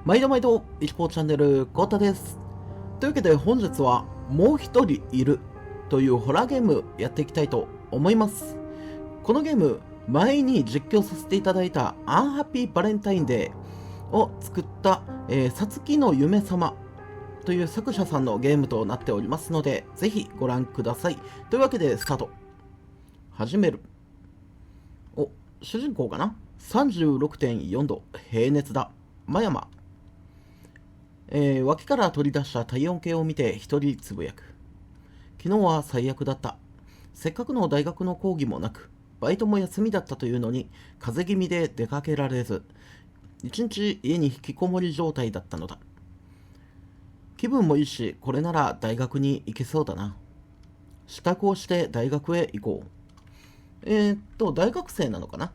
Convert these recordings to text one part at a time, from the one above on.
毎度毎度、いちこチャンネル、コータです。というわけで本日は、もう一人いるというホラーゲームやっていきたいと思います。このゲーム、前に実況させていただいたアンハッピーバレンタインデーを作った、さつきの夢様という作者さんのゲームとなっておりますので、ぜひご覧ください。というわけで、スタート。始める。お、主人公かな ?36.4 度、平熱だ。真山。脇から取り出した体温計を見て一人つぶやく。昨日は最悪だった。せっかくの大学の講義もなく、バイトも休みだったというのに、風邪気味で出かけられず、一日家に引きこもり状態だったのだ。気分もいいし、これなら大学に行けそうだな。支度をして大学へ行こう。大学生なのかな？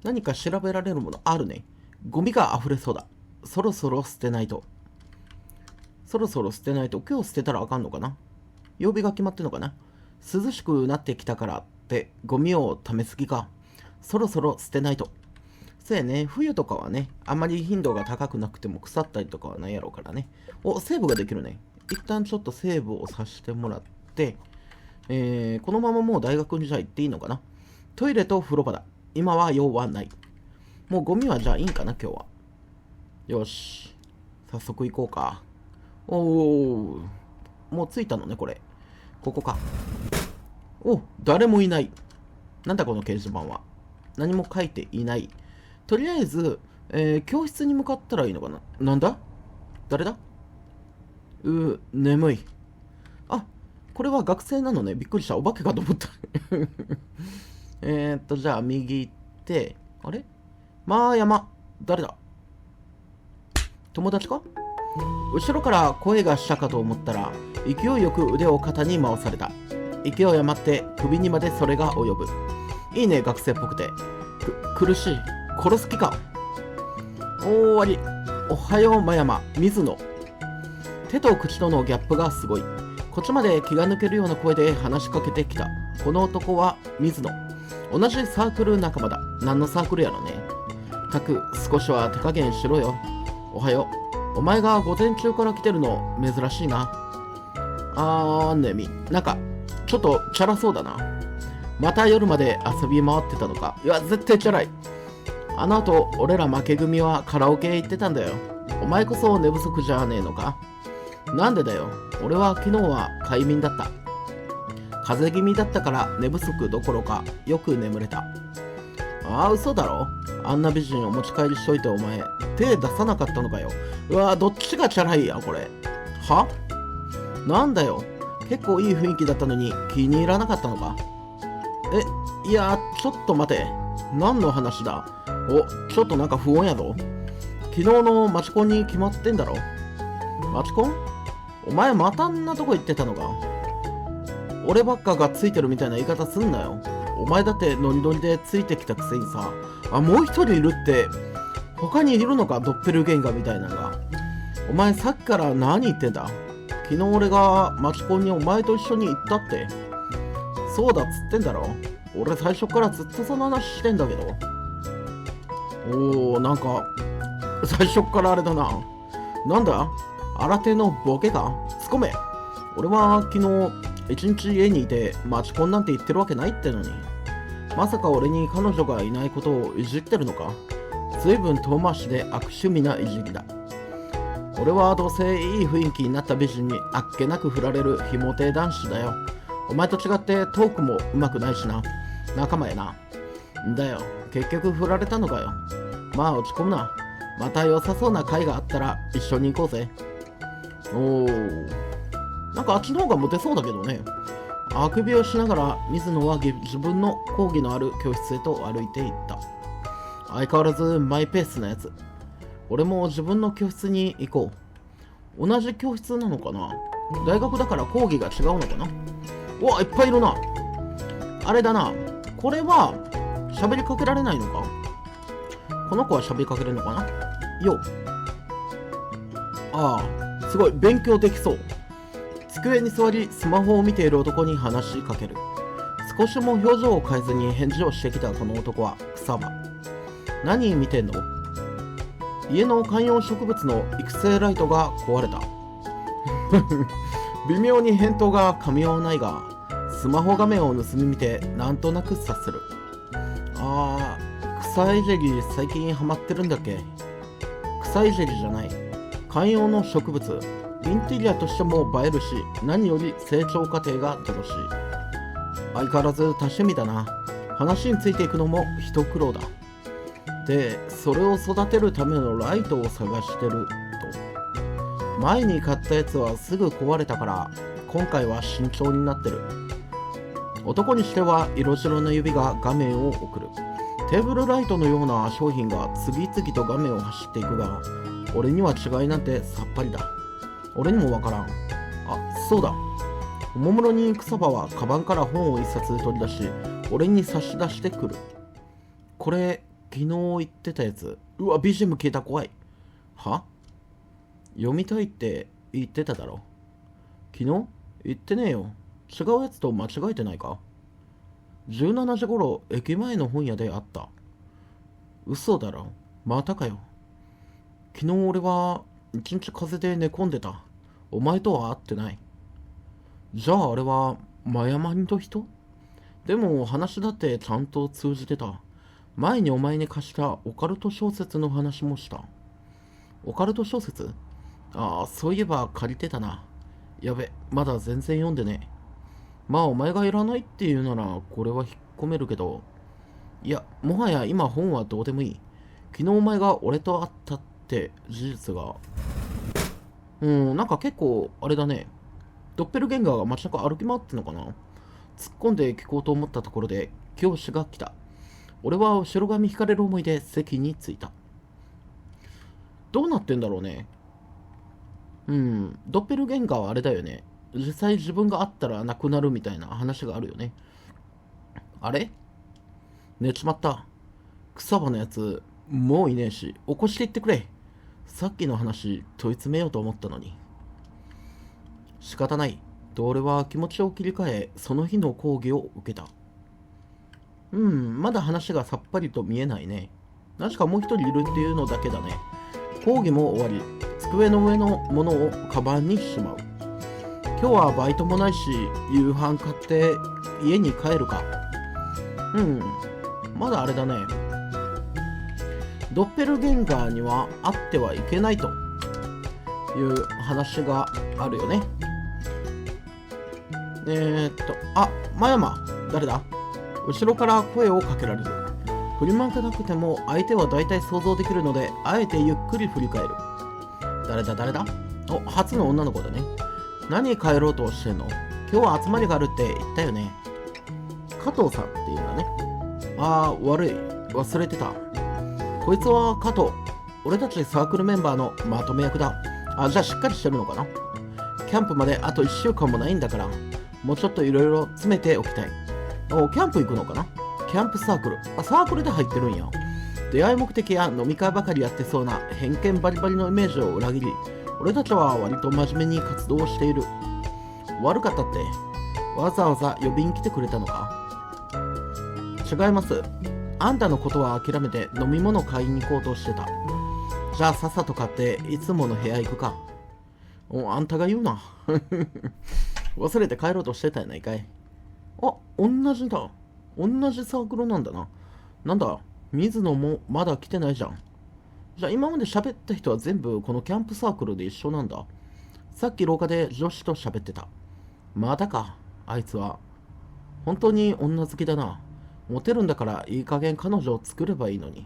何か調べられるものあるね。ゴミが溢れそうだ。そろそろ捨てないと。今日捨てたらあかんのかな？曜日が決まってんのかな？涼しくなってきたからってゴミを溜めすぎか。そろそろ捨てないと。そうやね、冬とかはね、あんまり頻度が高くなくても腐ったりとかはないやろうからね。お、セーブができるね。一旦ちょっとセーブをさせてもらって、このままもう大学にじゃあ行っていいのかな？トイレと風呂場だ。今は用はない。もうゴミはじゃあいいんかな、今日は。よし。早速行こうか。おー。もう着いたのね、これ。ここか。お、誰もいない。なんだこの掲示板は。何も書いていない。とりあえず、教室に向かったらいいのかな？なんだ？誰だ？眠い。あ、これは学生なのね。びっくりした。お化けかと思った。じゃあ右行って、あれ？山。誰だ？友達か？後ろから声がしたかと思ったら、勢いよく腕を肩に回された。勢い余って首にまでそれが及ぶ。いいね、学生っぽくて。苦しい。殺す気か。終わり。おはよう、真山、水野。手と口とのギャップがすごい。こっちまで気が抜けるような声で話しかけてきた。この男は水野。同じサークル仲間だ。何のサークルやろね。たく、少しは手加減しろよ。おはよう。お前が午前中から来てるの珍しいな。ねみ。なんか、ちょっとチャラそうだな。また夜まで遊び回ってたのか。いや、絶対チャラい。あの後、俺ら負け組はカラオケ行ってたんだよ。お前こそ寝不足じゃねえのか？なんでだよ。俺は昨日は快眠だった。風邪気味だったから寝不足どころかよく眠れた。嘘だろ？あんな美人を持ち帰りしといてお前、手出さなかったのかよ。どっちがチャラいや、これ。は？なんだよ。結構いい雰囲気だったのに気に入らなかったのか？いや、ちょっと待て。何の話だ？ちょっとなんか不穏やぞ。昨日のマチコンに決まってんだろ？マチコン？お前またあんなとこ行ってたのか？俺ばっかがついてるみたいな言い方すんなよ。お前だってノリノリでついてきたくせにさ。もう一人いるって、他にいるのか？ドッペルゲンガーみたいなのが。お前さっきから何言ってんだ？昨日俺がマチコンにお前と一緒に行ったって。そうだっつってんだろ。俺最初からずっとその話してんだけど。なんか、最初からあれだな。なんだ？新手のボケか？ツッコめ。俺は昨日、一日家にいてマチコンなんて言ってるわけないってのに。まさか俺に彼女がいないことをいじってるのか？随分遠回しで悪趣味ないじりだ。俺はどうせいい雰囲気になった美人にあっけなく振られるひもて男子だよ。お前と違ってトークもうまくないしな。仲間やな。んだよ、結局振られたのかよ。まあ落ち込むな。また良さそうな会があったら一緒に行こうぜ。なんかあっちの方がモテそうだけどね。あくびをしながら水野は自分の講義のある教室へと歩いていった。相変わらずマイペースなやつ。俺も自分の教室に行こう。同じ教室なのかな？大学だから講義が違うのかな？いっぱいいるな。あれだな。これは喋りかけられないのか？この子は喋りかけれるのかな？よ。すごい。勉強できそう。机に座りスマホを見ている男に話しかける。少しも表情を変えずに返事をしてきたこの男は草場。何見てんの？家の観葉植物の育成ライトが壊れた。微妙に返答が噛み合わないが、スマホ画面を盗み見てなんとなく察する。草いじり最近ハマってるんだっけ？草いじりじゃない。観葉の植物。インテリアとしても映えるし、何より成長過程が楽しい。相変わらず多趣味だな。話についていくのも一苦労だ。で、それを育てるためのライトを探してると。前に買ったやつはすぐ壊れたから、今回は慎重になってる。男にしては色白の指が画面を送る。テーブルライトのような商品が次々と画面を走っていくが、俺には違いなんてさっぱりだ。俺にもわからん。そうだ。おもむろに草場はカバンから本を一冊取り出し、俺に差し出してくる。これ、昨日言ってたやつ。うわ、BGM 消えた、怖い。は？読みたいって言ってただろ。昨日？言ってねえよ。違うやつと間違えてないか？17時頃、駅前の本屋で会った。嘘だろ。またかよ。昨日俺は一日風邪で寝込んでた。お前とは会ってない。じゃああれはマヤマニと人？でも話だってちゃんと通じてた。前にお前に貸したオカルト小説の話もした。オカルト小説？そういえば借りてたな。やべ、まだ全然読んでね。まあお前がいらないって言うならこれは引っ込めるけど。いや、もはや今本はどうでもいい。昨日お前が俺と会ったって事実が。なんか結構あれだね。ドッペルゲンガーが街中歩き回ってんのかな。突っ込んで聞こうと思ったところで教師が来た。俺は後ろ髪引かれる思いで席に着いた。どうなってんだろうね。ドッペルゲンガーはあれだよね。実際自分が会ったら亡くなるみたいな話があるよね。あれ？寝ちまった。草場のやつ、もういねえし、起こしていってくれ。さっきの話、問い詰めようと思ったのに。仕方ない。と俺は気持ちを切り替え、その日の講義を受けた。まだ話がさっぱりと見えないね。確かもう一人いるっていうのだけだね。講義も終わり、机の上のものをカバンにしまう。今日はバイトもないし、夕飯買って家に帰るか。まだあれだね。ドッペルゲンガーには会ってはいけないという話があるよね。真山、誰だ？後ろから声をかけられる。振り向かなくても相手は大体想像できるので、あえてゆっくり振り返る。誰だ？初の女の子だね。何帰ろうとしてんの？今日は集まりがあるって言ったよね。加藤さんっていうんだね。悪い。忘れてた。こいつは加藤。俺たちサークルメンバーのまとめ役だ。じゃあしっかりしてるのかな？キャンプまであと1週間もないんだから、もうちょっといろいろ詰めておきたい。キャンプ行くのかな？キャンプサークル。サークルで入ってるんや。出会い目的や飲み会ばかりやってそうな偏見バリバリのイメージを裏切り、俺たちは割と真面目に活動している。悪かったって、わざわざ呼びに来てくれたのか？違います。あんたのことは諦めて飲み物買いに行こうとしてた。じゃあさっさと買っていつもの部屋行くか。あんたが言うな。忘れて帰ろうとしてたやないかい。同じだ。同じサークルなんだな。なんだ、水野もまだ来てないじゃん。じゃあ今まで喋った人は全部このキャンプサークルで一緒なんだ。さっき廊下で女子と喋ってた。またか、あいつは。本当に女好きだな。モテるんだからいい加減彼女を作ればいいのに。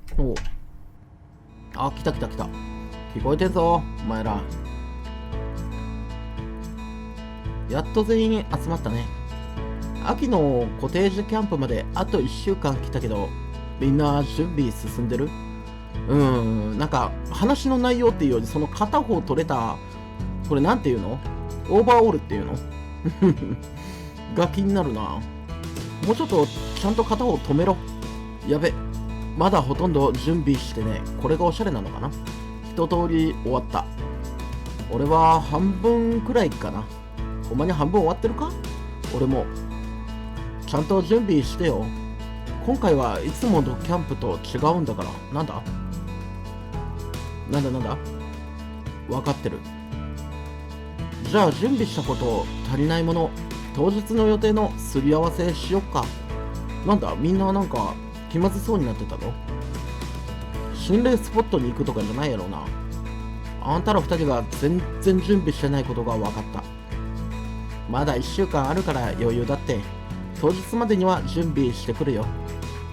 来た。聞こえてんぞ、お前ら。やっと全員集まったね。秋のコテージキャンプまであと1週間来たけど、みんな準備進んでる？なんか話の内容っていうより、その片方取れた、これなんていうの？オーバーオールっていうの？が気になるな。もうちょっとちゃんと片方止めろ。やべ、まだほとんど準備してね。これがおしゃれなのかな？一通り終わった。俺は半分くらいかな。お前に半分終わってるか？俺も。ちゃんと準備してよ。今回はいつものキャンプと違うんだから。なんだ分かってる。じゃあ準備したこと足りないもの、当日の予定のすり合わせしよっか。なんだみんななんか気まずそうになってたの？心霊スポットに行くとかじゃないやろうな。あんたら二人が全然準備してないことが分かった。まだ1週間あるから余裕だって。当日までには準備してくるよ。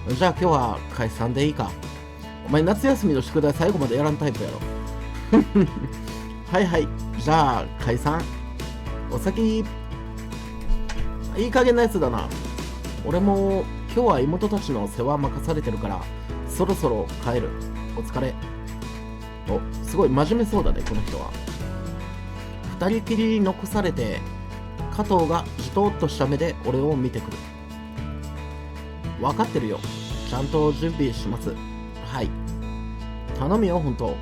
じゃあ今日は解散でいいか。お前夏休みの宿題最後までやらんタイプやろ。はいはい、じゃあ解散。お先。いい加減なやつだな。俺も今日は妹たちの世話任されてるからそろそろ帰る。お疲れ。お、すごい真面目そうだねこの人は。二人きり残されて加藤がじとっとした目で俺を見てくる。分かってるよ、ちゃんと準備します。はい、頼むよほんと。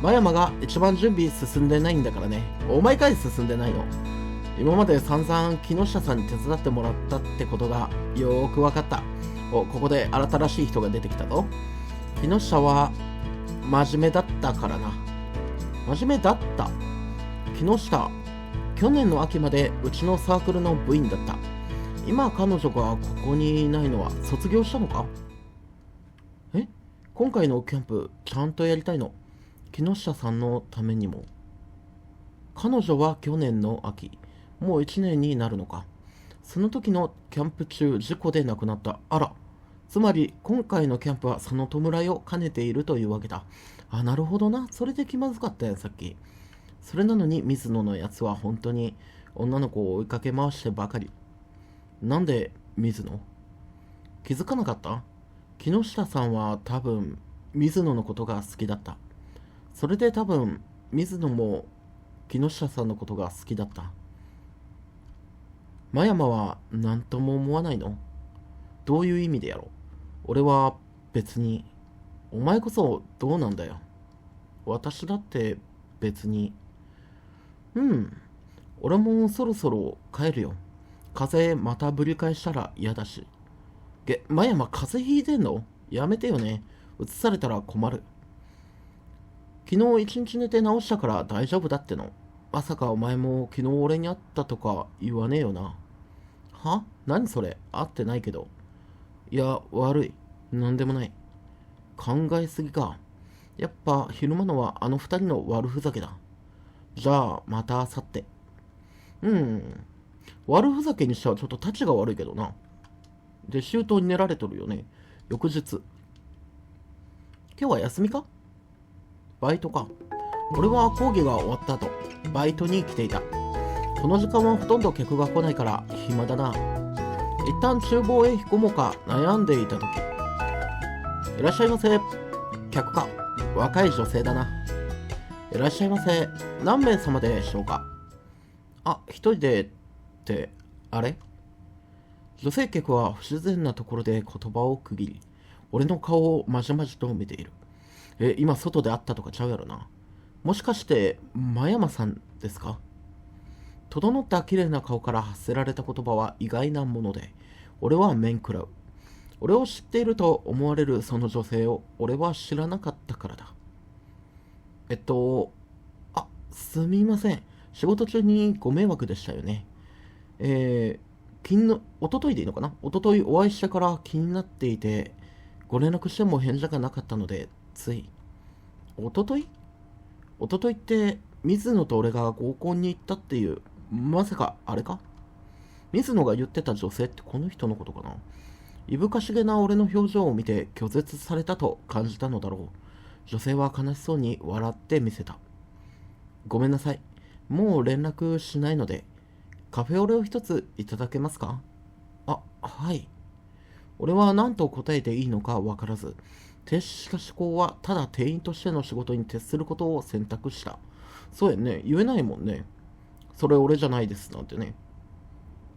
真山が一番準備進んでないんだからね。お前かい進んでないの。今まで散々木下さんに手伝ってもらったってことがよーく分かった。お、ここで新しい人が出てきたぞ。木下は真面目だったからな。真面目だった。木下、去年の秋までうちのサークルの部員だった。今彼女がここにいないのは卒業したのか？今回のキャンプちゃんとやりたいの。木下さんのためにも。彼女は去年の秋、もう1年になるのか。その時のキャンプ中事故で亡くなった。あら、つまり今回のキャンプはその弔いを兼ねているというわけだ。あ、なるほどな。それで気まずかったよさっき。それなのに水野のやつは本当に女の子を追いかけ回してばかり。なんで水野？気づかなかった？木下さんは多分水野のことが好きだった。それで多分水野も木下さんのことが好きだった。真山は何とも思わないの？どういう意味でやろう？俺は別に。お前こそどうなんだよ。私だって別に。俺もそろそろ帰るよ。風邪またぶり返したら嫌だし。真山風邪ひいてんの？やめてよね。うつされたら困る。昨日一日寝て治したから大丈夫だっての。まさかお前も昨日俺に会ったとか言わねえよな。は？何それ？会ってないけど。いや、悪い。なんでもない。考えすぎか。やっぱ昼間のはあの二人の悪ふざけだ。じゃあまた明後日。悪ふざけにしてはちょっとタチが悪いけどな。で、周到に練られとるよね。翌日。今日は休みか？バイトか。俺は講義が終わった後、バイトに来ていた。この時間はほとんど客が来ないから暇だな。一旦厨房へ引っ込もうか悩んでいた時。いらっしゃいませ。客か。若い女性だな。いらっしゃいませ。何名様でしょうか？あ、一人でって、あれ？女性客は不自然なところで言葉を区切り、俺の顔をまじまじと見ている。今外で会ったとかちゃうやろな。もしかして真山さんですか？整った綺麗な顔から発せられた言葉は意外なもので、俺は面食らう。俺を知っていると思われるその女性を俺は知らなかったからだ。すみません。仕事中にご迷惑でしたよね。おとといでいいのかな？おとといお会いしてから気になっていて、ご連絡しても返事がなかったので、つい。おとといって水野と俺が合コンに行ったっていう、まさかあれか？水野が言ってた女性ってこの人のことかな？いぶかしげな俺の表情を見て拒絶されたと感じたのだろう。女性は悲しそうに笑ってみせた。ごめんなさい。もう連絡しないので、カフェオレを一ついただけますか？あ、はい。俺は何と答えていいのかわからず、徹した思考はただ店員としての仕事に徹することを選択した。そうやね、言えないもんね。それ俺じゃないですなんてね。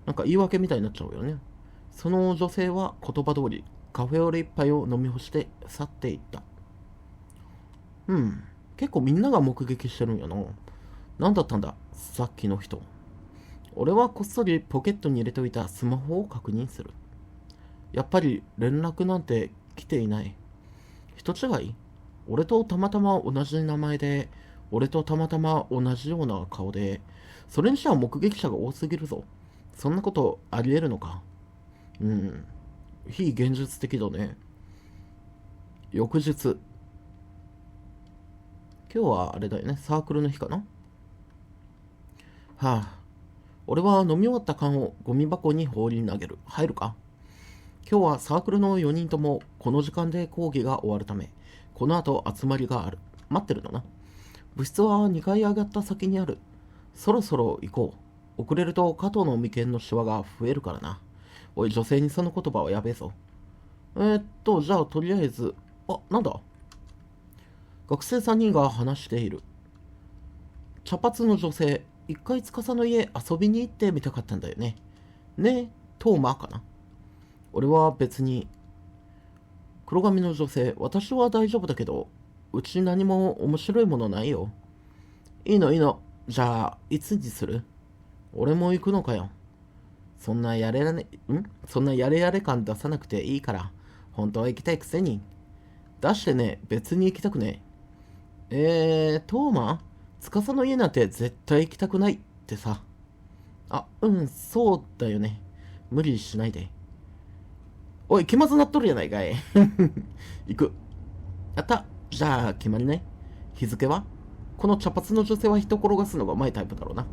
なんか言い訳みたいになっちゃうよね。その女性は言葉通りカフェオレ一杯を飲み干して去っていった。結構みんなが目撃してるんやな。何だったんださっきの人。俺はこっそりポケットに入れておいたスマホを確認する。やっぱり連絡なんて来ていない。人違い？俺とたまたま同じ名前で、俺とたまたま同じような顔で、それにしては目撃者が多すぎるぞ。そんなことあり得るのか？非現実的だね。翌日。今日はあれだよね、サークルの日かな。俺は飲み終わった缶をゴミ箱に放り投げる。入るか？今日はサークルの4人ともこの時間で講義が終わるため、この後集まりがある。待ってるのな。部室は2階上がった先にある。そろそろ行こう。遅れると加藤の眉間のシワが増えるからな。おい、女性にその言葉はやべえぞ。じゃあとりあえず、なんだ？学生3人が話している。茶髪の女性、一回司の家遊びに行ってみたかったんだよね。ねえ、トーマかな。俺は別に。黒髪の女性、私は大丈夫だけど、うち何も面白いものないよ。いいのいいの。じゃあ、いつにする？俺も行くのかよ。そんなやれやれ感出さなくていいから。本当は行きたいくせに。出してね、別に行きたくねえ。トーマ？司の家なんて絶対行きたくないってさ。そうだよね。無理しないで。おい、気まずなっとるやないかい。行く。やった。じゃあ、決まりね。日付は？この茶髪の女性は人転がすのがうまいタイプだろうな。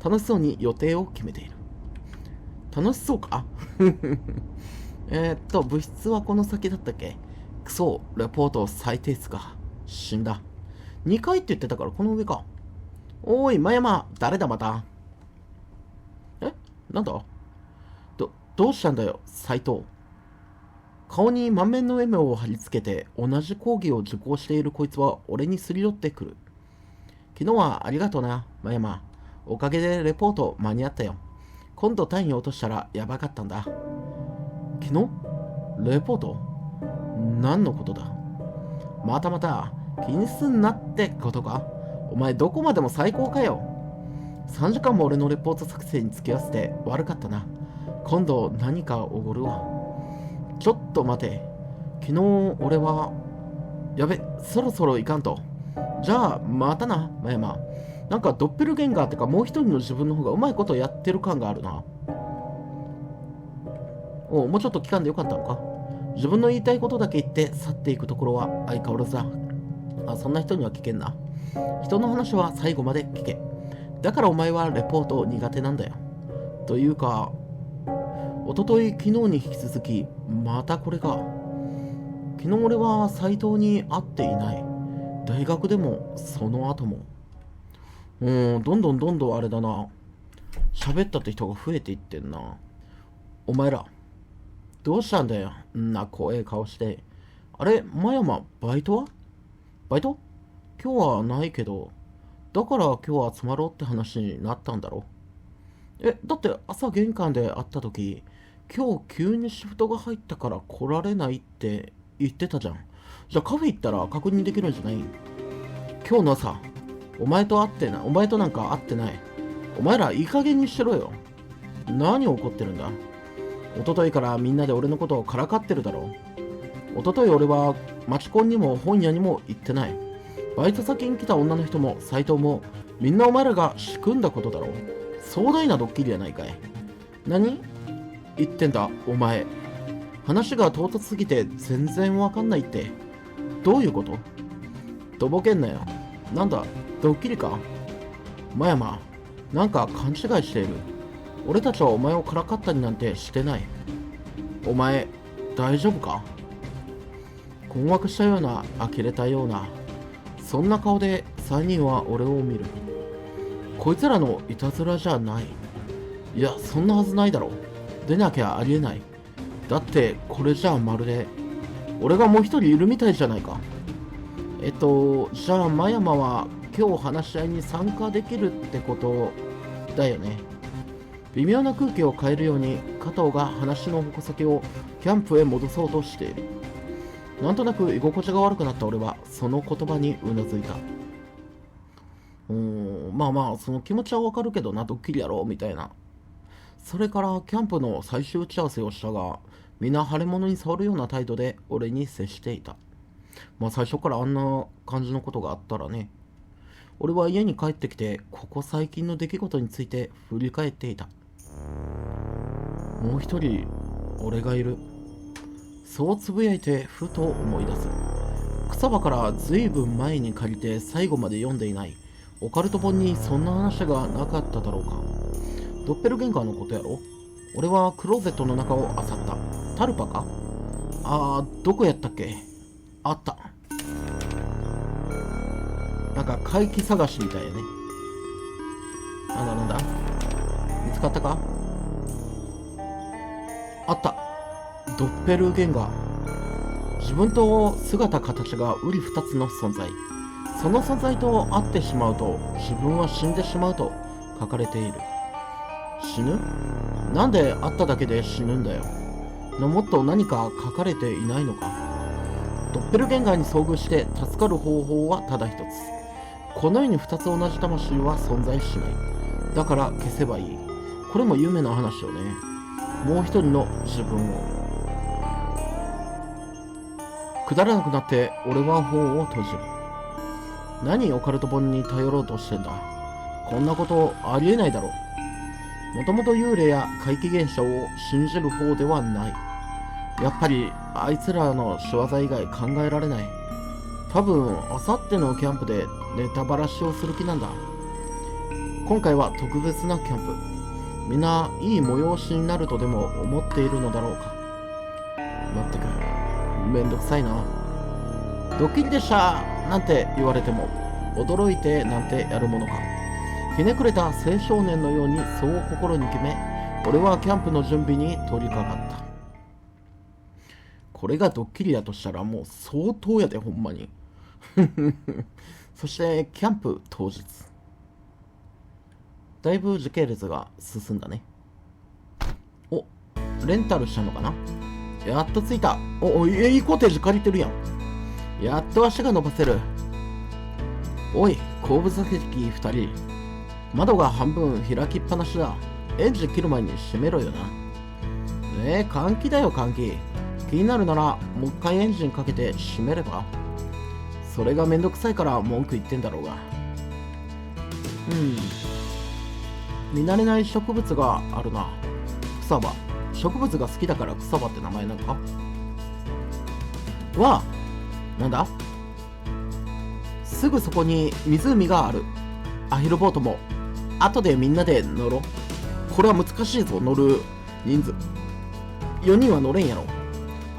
楽しそうに予定を決めている。楽しそうか？部室はこの先だったっけ？クソ、レポート再提出か。死んだ。2階って言ってたからこの上か。おい、真山、誰だまた。なんだ？どうしたんだよ、斎藤。顔に満面の笑みを貼り付けて同じ講義を受講しているこいつは俺にすり寄ってくる。昨日はありがとうな、真山。おかげでレポート間に合ったよ。今度単位落としたらやばかったんだ。昨日？レポート？何のことだ？また気にすんなってことか？お前どこまでも最高かよ。3時間も俺のレポート作成に付き合わせて悪かったな。今度何かおごるわ。ちょっと待て。昨日俺はやべ、そろそろ行かんと。じゃあまたな、真山。なんかドッペルゲンガーってかもう一人の自分の方がうまいことやってる感があるな。もうちょっと聞かんでよかったのか？自分の言いたいことだけ言って去っていくところは相変わらずだ。そんな人には聞けんな。人の話は最後まで聞け。だからお前はレポート苦手なんだよ。というか、おととい昨日に引き続きまたこれか。昨日俺は斎藤に会っていない。大学でもその後も。どんどんあれだな。喋ったって人が増えていってんな。お前らどうしたんだよ、んな怖い顔して。あれ、真山、バイトは？バイト？今日はないけど。だから今日集まろうって話になったんだろ。だって朝玄関で会った時、今日急にシフトが入ったから来られないって言ってたじゃん。じゃあカフェ行ったら確認できるんじゃない？今日の朝、お前となんか会ってない。お前らいい加減にしろよ。何怒ってるんだ？一昨日からみんなで俺のことをからかってるだろう。一昨日俺は町コンにも本屋にも行ってない。バイト先に来た女の人も斎藤もみんなお前らが仕組んだことだろう。壮大なドッキリやないかい。何言ってんだお前。話が唐突すぎて全然わかんないって。どういうこと？とぼけんなよ。なんだドッキリか？真山、なんか勘違いしている。俺たちはお前をからかったりなんてしてない。お前大丈夫か？困惑したような呆れたような、そんな顔で3人は俺を見る。こいつらのいたずらじゃない。いや、そんなはずないだろ。出なきゃありえない。だってこれじゃあまるで俺がもう一人いるみたいじゃないか。じゃあ真山は今日話し合いに参加できるってことだよね。微妙な空気を変えるように加藤が話の矛先をキャンプへ戻そうとしている。なんとなく居心地が悪くなった俺はその言葉にうなずいた。その気持ちはわかるけどな、ドッキリやろみたいな。それからキャンプの最終打ち合わせをしたが、みんな腫れ物に触るような態度で俺に接していた。まあ最初からあんな感じのことがあったらね。俺は家に帰ってきて、ここ最近の出来事について振り返っていた。もう一人、俺がいる。そうつぶやいてふと思い出す。草場からずいぶん前に借りて最後まで読んでいないオカルト本にそんな話がなかっただろうか。ドッペルゲンガーのことやろ。俺はクローゼットの中を漁った。タルパか。どこやったっけ。あった。なんか怪奇探しみたいやね。なんだ見つかったか。あった。ドッペルゲンガー。自分と姿形が瓜二つの存在。その存在と会ってしまうと自分は死んでしまうと書かれている。死ぬ？なんで会っただけで死ぬんだよ。もっと何か書かれていないのか。ドッペルゲンガーに遭遇して助かる方法はただ一つ。この世に2つ同じ魂は存在しない。だから消せばいい。これも有名な話よね。もう一人の自分を。くだらなくなって俺は本を閉じる。何オカルト本に頼ろうとしてんだ。こんなことありえないだろう。もともと幽霊や怪奇現象を信じる方ではない。やっぱりあいつらの仕業以外考えられない。多分あさってのキャンプでネタばらしをする気なんだ。今回は特別なキャンプ。みんないい催しになるとでも思っているのだろうか。まったくめんどくさいな。ドッキリでしたなんて言われても驚いてなんてやるものか。ひねくれた青少年のようにそう心に決め、俺はキャンプの準備に取り掛かった。これがドッキリだとしたらもう相当やでほんまに。そしてキャンプ当日。だいぶ時系列が進んだね。お、レンタルしたのかな。やっと着いた。いいコテージ借りてるやん。やっと足が伸ばせる。おい、後部座席2人。窓が半分開きっぱなしだ。エンジン切る前に閉めろよな。換気だよ換気。気になるならもう一回エンジンかけて閉めれば。それがめんどくさいから文句言ってんだろうが。見慣れない植物があるな。草場。植物が好きだから草場って名前なのか。なんだ。すぐそこに湖がある。アヒルボートも後でみんなで乗ろう。これは難しいぞ。乗る人数4人は乗れんやろ。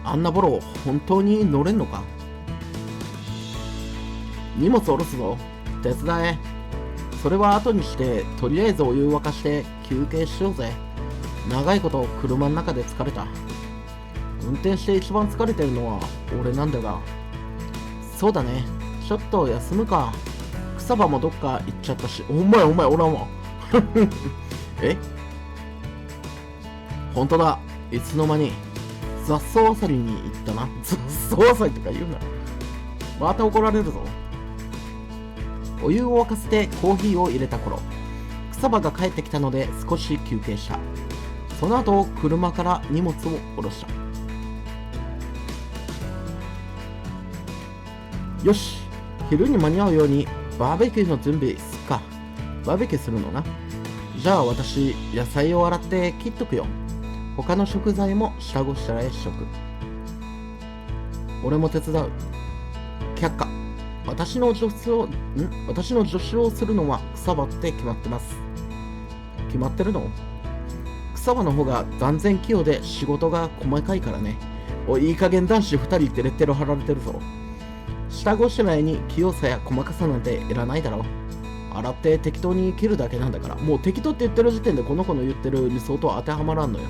あんなボロ本当に乗れんのか。荷物下ろすぞ。手伝え。それは後にしてとりあえずお湯沸かして休憩しようぜ。長いこと車の中で疲れた。運転して一番疲れてるのは俺なんだが。そうだね、ちょっと休むか。草場もどっか行っちゃったし。お前おらんわ。本当だ。いつの間に雑草あさりに行ったな。雑草あさりとか言うな。また怒られるぞ。お湯を沸かせてコーヒーを入れた頃、草場が帰ってきたので少し休憩した。その後車から荷物を下ろした。よし、昼に間に合うようにバーベキューの準備すっか。バーベキューするのな。じゃあ私野菜を洗って切っとくよ。他の食材も下ごしらえしとく。俺も手伝う。却下。私の助手をするのは草場って決まってます。決まってるの？草場の方が断然器用で仕事が細かいからね。いい加減男子2人ってレッテル貼られてるぞ。下ごしらえに器用さや細かさなんていらないだろ。洗って適当に切るだけなんだから。もう適当って言ってる時点でこの子の言ってる理想と当てはまらんのよ。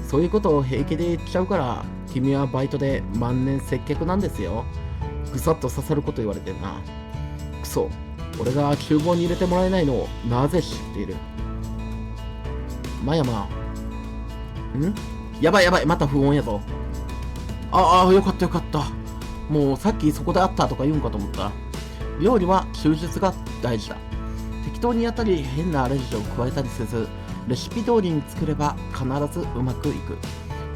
そういうことを平気で言っちゃうから、君はバイトで万年接客なんですよ。ぐさっと刺さること言われてんな。くそ、俺が厨房に入れてもらえないのをなぜ知っている。まやま。やばい、また不穏やぞ。よかった。もうさっきそこであったとか言うんかと思った。料理は忠実が大事だ。適当にやったり変なアレンジを加えたりせず、レシピ通りに作れば必ずうまくいく。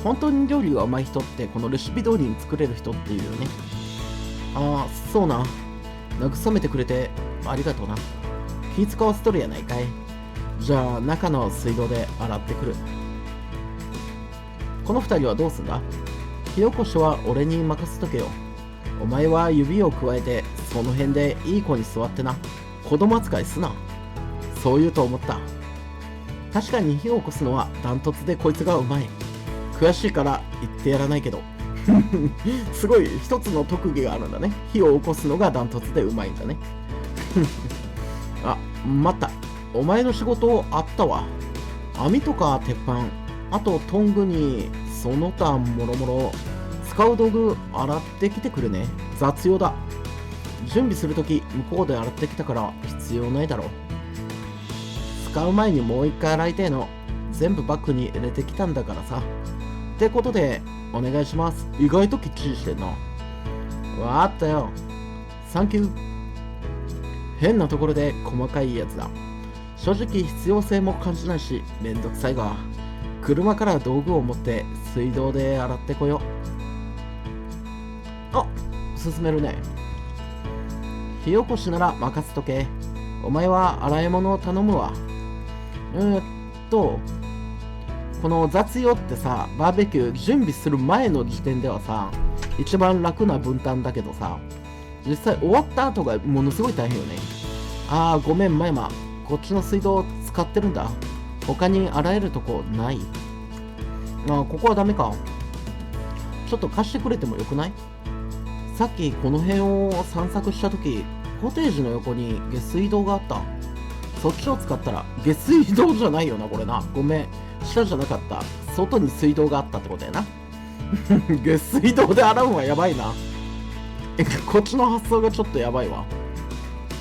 本当に料理がうまい人ってこのレシピ通りに作れる人っていうよね。ああ、そうな。慰めてくれてありがとうな。気使わせとるやないかい。じゃあ中の水道で洗ってくる。この二人はどうすんだ？火起こしは俺に任せとけよ。お前は指をくわえてその辺でいい子に座ってな。子供扱いすな。そう言うと思った。確かに火を起こすのはダントツでこいつがうまい。悔しいから言ってやらないけどすごい一つの特技があるんだね。火を起こすのがダントツでうまいんだねあ、待った。お前の仕事あったわ。網とか鉄板、あとトングにその他もろもろ使う道具洗ってきてくれね。雑用だ。準備するとき向こうで洗ってきたから必要ないだろう。使う前にもう一回洗いたいの。全部バッグに入れてきたんだからさ。ってことでお願いします。意外ときっちりしてんな。わかったよ。サンキュー。変なところで細かいやつだ。正直必要性も感じないしめんどくさいが、車から道具を持って水道で洗ってこよう。あ、進めるね。火起こしなら任せとけ。お前は洗い物を頼むわ。この雑用ってさ、バーベキュー準備する前の時点ではさ、一番楽な分担だけどさ、実際終わった後がものすごい大変よね。あー、ごめん、マヤマ。こっちの水道使ってるんだ。他に洗えるとこない？あ、ここはダメか。ちょっと貸してくれてもよくない？さっきこの辺を散策したとき、コテージの横に下水道があった。そっちを使ったら、下水道じゃないよな、これな。ごめん。下じゃなかった。外に水道があったってことやな。下水道で洗うのはやばいな。こっちの発想がちょっとやばいわ。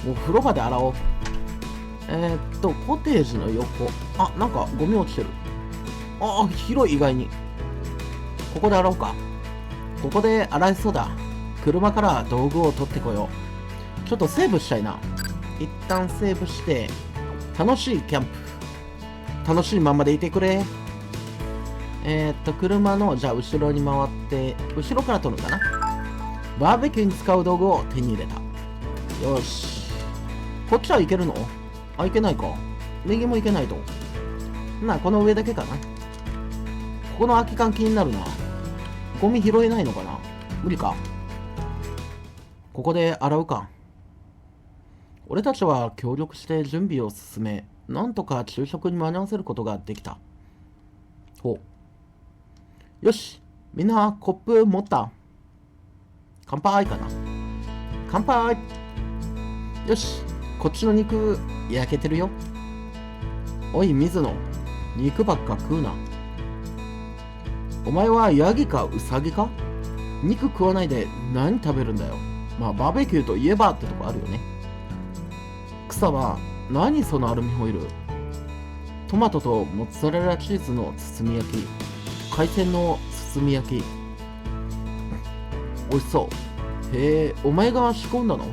もう風呂場で洗おう。コテージの横。あ、なんかゴミ落ちてる。あ、広い意外に。ここで洗おうか。ここで洗えそうだ。車から道具を取ってこよう。ちょっとセーブしたいな。一旦セーブして、楽しいキャンプ。楽しいままでいてくれ。車の、じゃあ後ろに回って、後ろから取るかな。バーベキューに使う道具を手に入れた。よし。こっちはいけるの？あ、いけないか。右もいけないと。この上だけかな。ここの空き缶気になるな。ゴミ拾えないのかな？無理か。ここで洗うか。俺たちは協力して準備を進め、なんとか昼食に間に合わせることができた。ほう。よし、みんなコップ持った？乾杯かな。乾杯。よし、こっちの肉焼けてるよ。おい水野、肉ばっか食うな。お前はヤギかウサギか？肉食わないで何食べるんだよ。まあバーベキューといえばってとこあるよね。草は何そのアルミホイル。トマトとモッツァレラチーズの包み焼き、海鮮の包み焼き。美味しそう。へえ、お前が仕込んだの？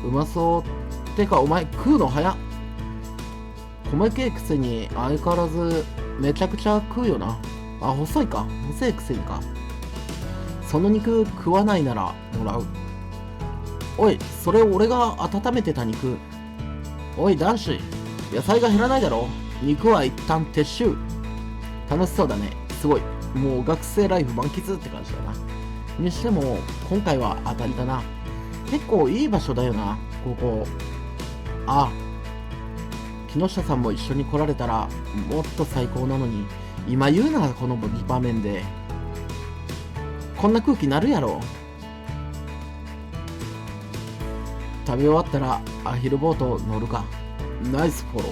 うまそう。てかお前食うの早っ。細けいくせに相変わらずめちゃくちゃ食うよな。あ、細いか。細いくせにか。その肉食わないならもらう。おい、それ俺が温めてた肉。おい男子、野菜が減らないだろ。肉は一旦撤収。楽しそうだね。すごい。もう学生ライフ満喫って感じだな。にしても今回は当たりだな。結構いい場所だよな、ここ。あ、木下さんも一緒に来られたらもっと最高なのに、今言うならこの場面で。こんな空気なるやろ。食べ終わったらアヒルボート乗るか。ナイスフォロ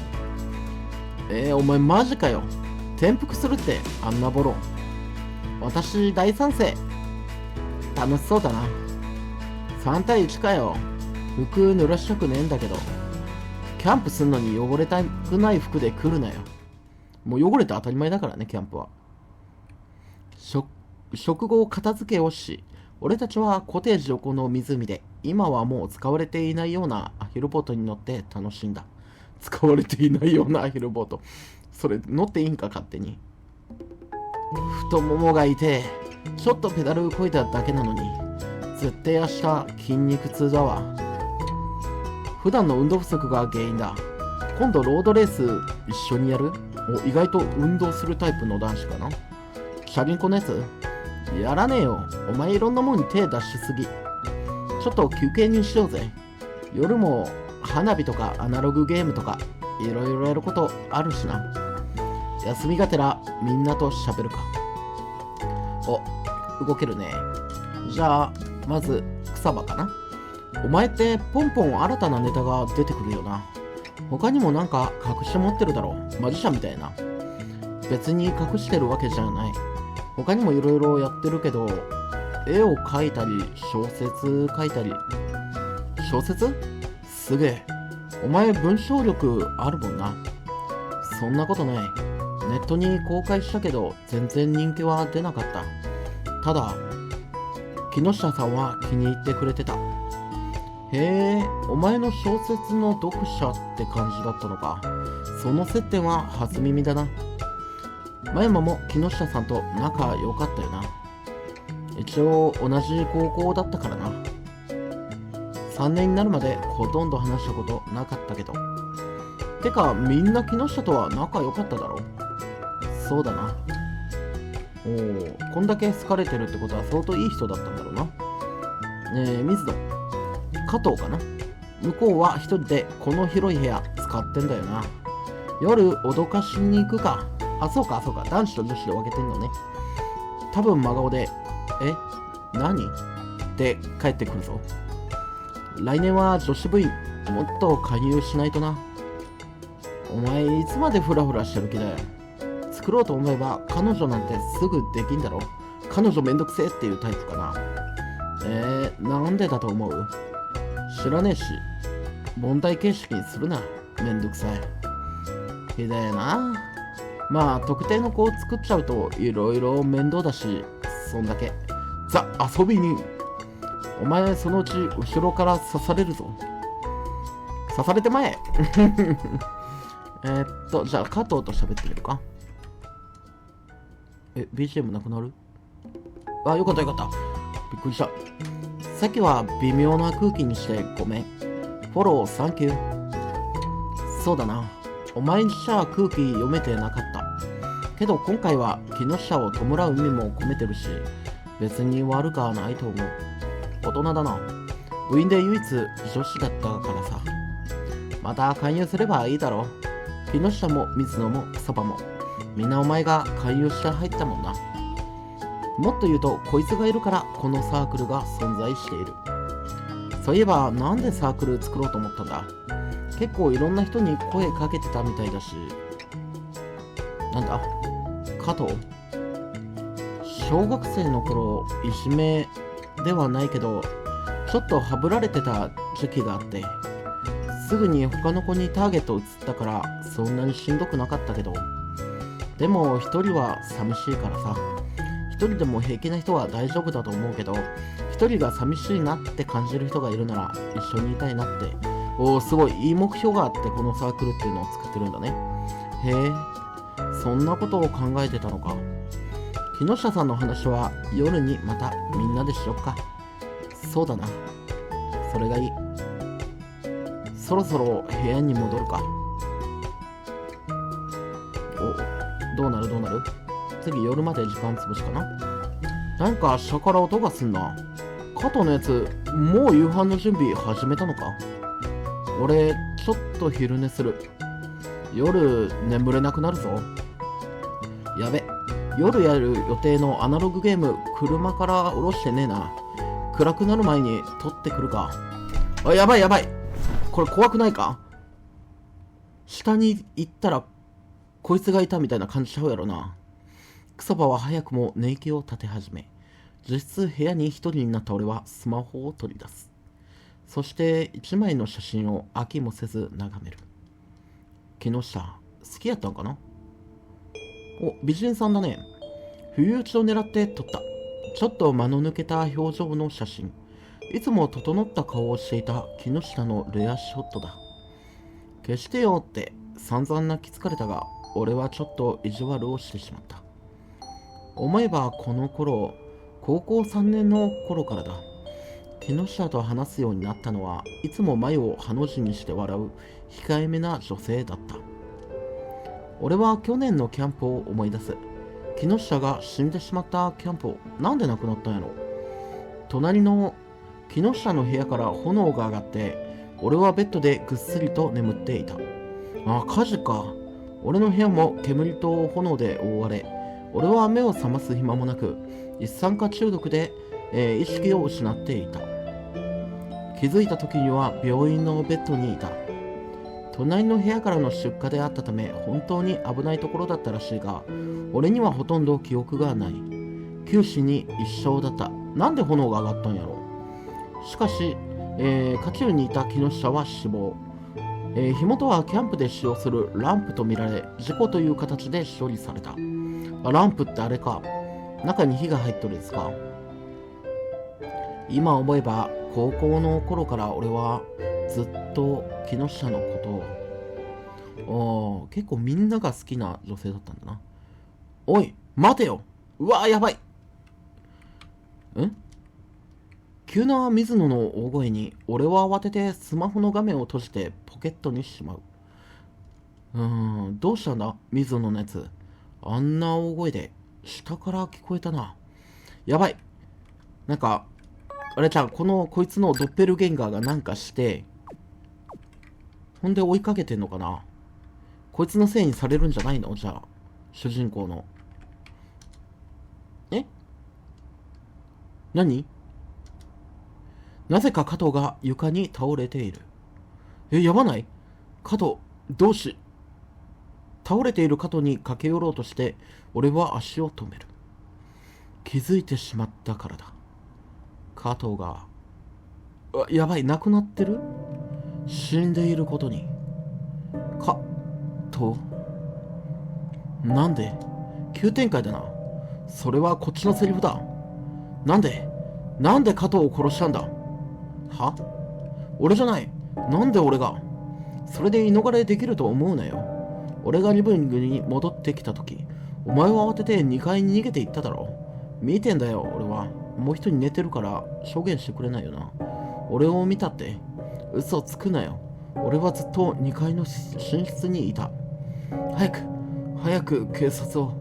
ー。お前マジかよ。転覆するってあんなボロ。私大賛成。楽しそうだな。3対1かよ。服濡らしたくねえんだけど。キャンプすんのに汚れたくない服で来るなよ。もう汚れて当たり前だからね、キャンプは。食後片付けをし、俺たちはコテージ横の湖で、今はもう使われていないようなアヒルボートに乗って楽しんだ。使われていないようなアヒルボート。それ乗っていいんか、勝手に。太ももが痛え。ちょっとペダルこいだだけなのに絶対明日筋肉痛だわ。普段の運動不足が原因だ。今度ロードレース一緒にやる？意外と運動するタイプの男子かな。チャリンコのやつやらねえよ。お前いろんなもんに手出しすぎ。ちょっと休憩にしようぜ。夜も花火とかアナログゲームとかいろいろやることあるしな。休みがてらみんなと喋るか。お、動けるね。じゃあまず草場かな。お前ってポンポン新たなネタが出てくるよな。他にもなんか隠して持ってるだろ。マジシャンみたいな。別に隠してるわけじゃない。他にもいろいろやってるけど、絵を描いたり小説書いたり。小説？すげえ。お前文章力あるもんな。そんなことない。ネットに公開したけど全然人気は出なかった。ただ木下さんは気に入ってくれてた。へえ、お前の小説の読者って感じだったのか。その接点は初耳だな。真山も木下さんと仲良かったよな。一応同じ高校だったからな。3年になるまでほとんど話したことなかったけど。てかみんな木下とは仲良かっただろ。そうだな。おお、こんだけ好かれてるってことは相当いい人だったんだろうな。水野加藤かな。向こうは一人でこの広い部屋使ってんだよな。夜脅かしに行くか。あ、そうかそうか、男子と女子で分けてんのね。多分真顔で何って帰ってくるぞ。来年は女子部員もっと加入しないとな。お前いつまでフラフラしてる気だよ。作ろうと思えば彼女なんてすぐできんだろ。彼女めんどくせえっていうタイプかな。なんでだと思う？知らねえし、問題形式にするな。めんどくさい。ひでえな。まあ特定の子を作っちゃうといろいろ面倒だし、そんだけ。ザ・遊び人。お前そのうち後ろから刺されるぞ。刺されてまえ。じゃあ加藤と喋ってみるか。BGM なくなる？あ、よかったよかった。びっくりした。さっきは微妙な空気にしてごめん。フォローサンキュー。そうだな。お前にしちゃ空気読めてなかった。けど今回は木下を弔う意味も込めてるし、別に悪くはないと思う。大人だな。部員で唯一女子だったからさ。また勧誘すればいいだろう。木下も水野も草場もみんなお前が勧誘して入ったもんな。もっと言うとこいつがいるからこのサークルが存在している。そういえばなんでサークル作ろうと思ったんだ。結構いろんな人に声かけてたみたいだし。なんだ加藤？小学生の頃いじめではないけどちょっとハブられてた時期があって、すぐに他の子にターゲット移ったからそんなにしんどくなかったけど、でも一人は寂しいからさ。一人でも平気な人は大丈夫だと思うけど、一人が寂しいなって感じる人がいるなら一緒にいたいなって。すごいいい目標があってこのサークルっていうのを作ってるんだね。へえ、そんなことを考えてたのか。木下さんの話は夜にまたみんなでしよっか。そうだな、それがいい。そろそろ部屋に戻るか。どうなる次夜まで時間潰しかな。なんか下から音がすんな。加藤のやつもう夕飯の準備始めたのか。俺ちょっと昼寝する。夜眠れなくなるぞ。やべ、夜やる予定のアナログゲーム車から降ろしてねえな。暗くなる前に取ってくるか。やばいこれ怖くないか。下に行ったらこいつがいたみたいな感じちゃうやろな。草場は早くも寝息を立て始め、実質部屋に一人になった俺はスマホを取り出す。そして一枚の写真を飽きもせず眺める。木下好きやったんかな。美人さんだね。不意打ちを狙って撮った。ちょっと間の抜けた表情の写真。いつも整った顔をしていた木下のレアショットだ。消してよって散々泣きつかれたが、俺はちょっと意地悪をしてしまった。思えばこの頃、高校3年の頃からだ。木下と話すようになったのはいつも眉をハの字にして笑う控えめな女性だった。俺は去年のキャンプを思い出す。木下が死んでしまったキャンプをなんで亡くなったんやろ。隣の木下の部屋から炎が上がって、俺はベッドでぐっすりと眠っていた。あ、火事か。俺の部屋も煙と炎で覆われ、俺は目を覚ます暇もなく、一酸化中毒で、意識を失っていた。気づいた時には病院のベッドにいた。隣の部屋からの出火であったため、本当に危ないところだったらしいが、俺にはほとんど記憶がない。九死に一生だった。なんで炎が上がったんやろ。しかし、渦中にいた木下は死亡。火元はキャンプで使用するランプとみられ、事故という形で処理された。ランプってあれか。中に火が入っとるですか。今思えば高校の頃から俺はずっと木下のことを、結構みんなが好きな女性だったんだな。おい待てよ。うわやばい。急な水野の大声に俺は慌ててスマホの画面を閉じてポケットにしまう。どうしたんだ水野のやつ。あんな大声で下から聞こえたな。やばい。なんかあれじゃん、こいつのドッペルゲンガーがなんかして、ほんで追いかけてんのかな。こいつのせいにされるんじゃないの。じゃあ主人公の何。なぜか加藤が床に倒れている。やばない。加藤どうし。倒れている加藤に駆け寄ろうとして俺は足を止める。気づいてしまったからだ。加藤がやばい、亡くなってる。死んでいることに。加藤なんで。急展開だな。それはこっちのセリフだ。なんで加藤を殺したんだ。は？俺じゃない。なんで俺が。それで言い逃れできると思うなよ。俺がリビングに戻ってきた時、お前は慌てて2階に逃げていっただろ。見てんだよ俺は。もう一人寝てるから証言してくれないよな。俺を見たって嘘つくなよ。俺はずっと2階の寝室にいた。早く警察を。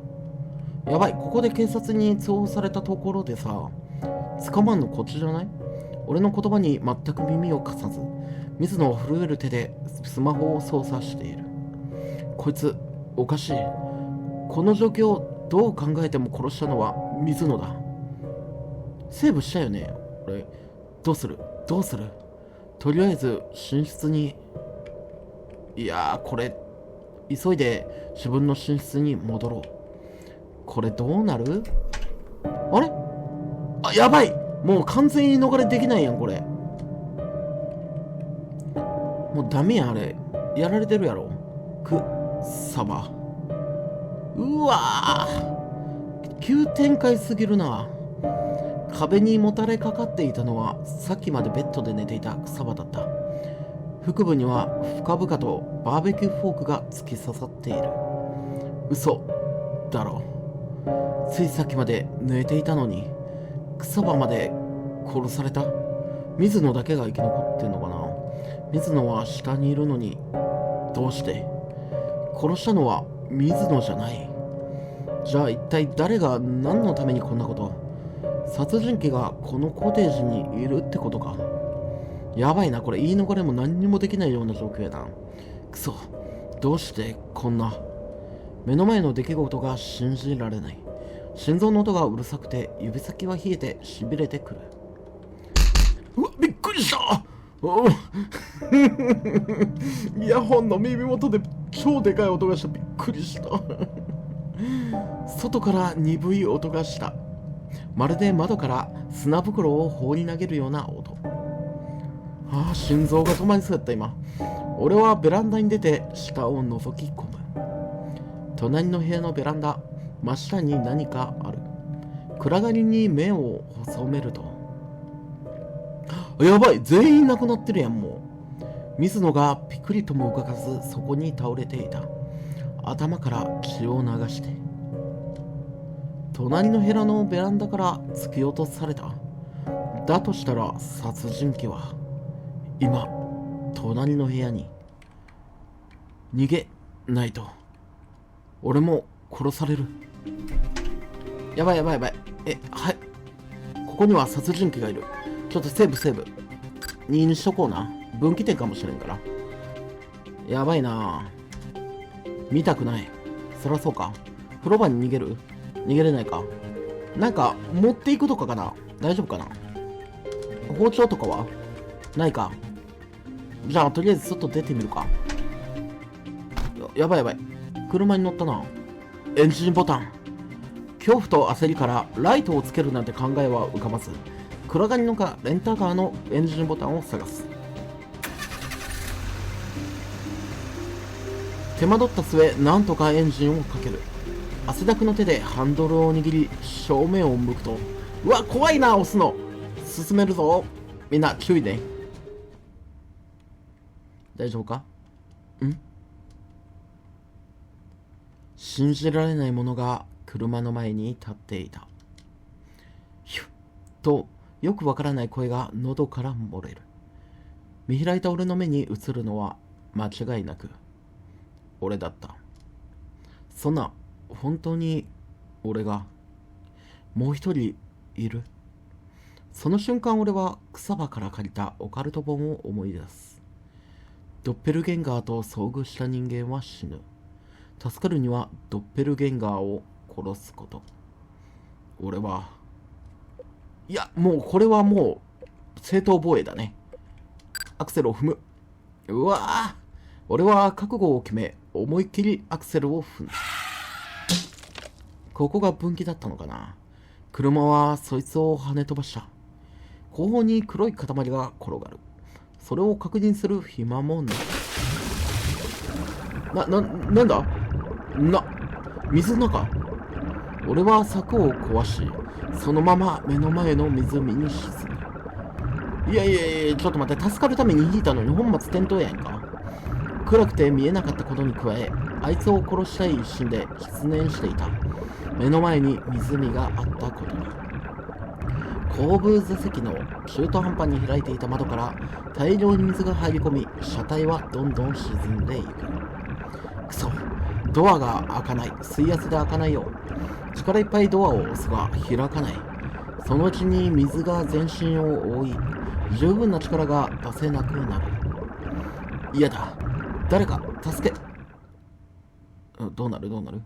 やばい、ここで警察に通報されたところでさ、捕まんのこっちじゃない。俺の言葉に全く耳を貸さず、水野を震える手でスマホを操作している。こいつおかしい。この状況どう考えても殺したのは水野だ。セーブしたよね俺。どうするとりあえず寝室に。いやー、これ急いで自分の寝室に戻ろう。これどうなる。あれ、やばい。もう完全に逃れできないやんこれ。もうダメやんあれ。やられてるやろ。サバ。うわー、急展開すぎるな。壁にもたれかかっていたのはさっきまでベッドで寝ていた草場だった。腹部には深々とバーベキューフォークが突き刺さっている。嘘だろ。ついさっきまで寝ていたのに草場まで殺された。水野だけが生き残ってんのかな。水野は下にいるのにどうして。殺したのは水野じゃない。じゃあ一体誰が何のためにこんなこと。殺人鬼がこのコテージにいるってことか。やばいなこれ。言い逃れも何にもできないような状況やな。くそ、どうしてこんな。目の前の出来事が信じられない。心臓の音がうるさくて指先は冷えてしびれてくる。うわ、びっくりした。イヤホンの耳元で超でかい音がした。びっくりした外から鈍い音がした。まるで窓から砂袋を放り投げるような音。心臓が止まりそうやった今。俺はベランダに出て下を覗き込む。隣の部屋のベランダ、真下に何かある。暗がりに目を細めると、やばい、全員亡くなってるやん。もう水野がピクリとも動かずそこに倒れていた。頭から血を流して。隣の部屋のベランダから突き落とされた。だとしたら殺人鬼は今隣の部屋に。逃げないと俺も殺される。やばい。はい、ここには殺人鬼がいる。ちょっとセーブ2にしとこうな。分岐点かもしれんから。やばいな。見たくない。そらそうか。風呂場に逃げれないか。なんか持っていくとかかな。大丈夫かな。包丁とかはないか。じゃあとりあえず外出てみるか。やばい。車に乗ったな。エンジンボタン。恐怖と焦りからライトをつけるなんて考えは浮かばず、暗がりのレンタカーのエンジンボタンを探す。手間取った末、なんとかエンジンをかける。汗だくの手でハンドルを握り正面を向くと、うわ怖いな。押すの進めるぞ。みんな注意ね。大丈夫か。信じられないものが車の前に立っていた。ヒュッとよくわからない声が喉から漏れる。見開いた俺の目に映るのは間違いなく俺だった。そんな本当に俺がもう一人いる。その瞬間俺は草場から借りたオカルト本を思い出す。ドッペルゲンガーと遭遇した人間は死ぬ。助かるにはドッペルゲンガーを殺すこと。俺はいやもうこれはもう正当防衛だね。アクセルを踏む。うわぁ。俺は覚悟を決め思いっきりアクセルを踏んだ。ここが分岐だったのかな。車はそいつを跳ね飛ばした。後方に黒い塊が転がる。それを確認する暇もない。なんだ水の中。俺は柵を壊し、そのまま目の前の湖に沈む。いや、ちょっと待って。助かるために引いたのに本末転倒やんか。暗くて見えなかったことに加え、あいつを殺したい一心で失念していた。目の前に湖があったことに。後部座席の中途半端に開いていた窓から大量に水が入り込み、車体はどんどん沈んでいく。くそ、ドアが開かない。水圧で開かないよ。力いっぱいドアを押すが開かない。そのうちに水が全身を覆い、十分な力が出せなくなる。嫌だ。誰か助け。どうなる。悲